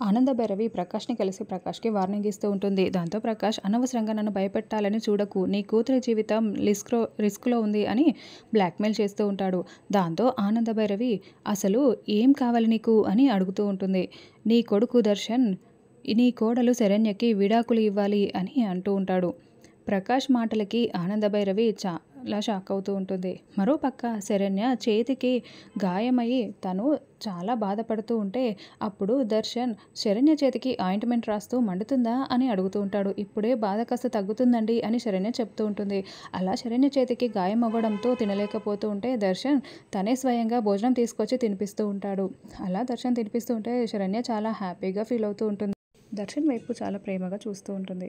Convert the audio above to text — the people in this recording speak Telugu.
ఆనంద భైరవి ప్రకాష్‌ని కలిసి ప్రకాష్‌కి వార్నింగ్ ఇస్తూ ఉంటుంది. దాంతో ప్రకాష్ అనవసరంగా నన్ను భయపెట్టాలని చూడకు. నీ కూతురి జీవితం రిస్క్‌లో ఉంది అని బ్లాక్‌మెయిల్ చేస్తూ ఉంటాడు. దాంతో ఆనంద భైరవి అసలు ఏం కావాలి నీకు అని అడుగుతూ ఉంటుంది. నీ కొడుకు దర్శన్ నీ కోడలు శరణ్యకి విడాకులు ఇవ్వాలి అని అంటూ ఉంటాడు. ప్రకాష్ మాటలకి ఆనంద భైరవి చాలా షాక్ అవుతూ ఉంటుంది. మరోపక్క శరణ్య చేతికి గాయమయ్యి తను చాలా బాధపడుతూ ఉంటే అప్పుడు దర్శన్ శరణ్య చేతికి ఆయింట్మెంట్ రాస్తూ మండుతుందా అని అడుగుతూ ఉంటాడు. ఇప్పుడే బాధ కాస్త తగ్గుతుందండి అని శరణ్య చెప్తూ ఉంటుంది. అలా శరణ్య చేతికి గాయం అవ్వడంతో తినలేకపోతూ ఉంటే దర్శన్ తనే స్వయంగా భోజనం తీసుకొచ్చి తినిపిస్తూ ఉంటాడు. అలా దర్శన్ తినిపిస్తూ ఉంటే శరణ్య చాలా హ్యాపీగా ఫీల్ అవుతూ ఉంటుంది. దర్శన్ వైపు చాలా ప్రేమగా చూస్తూ ఉంటుంది.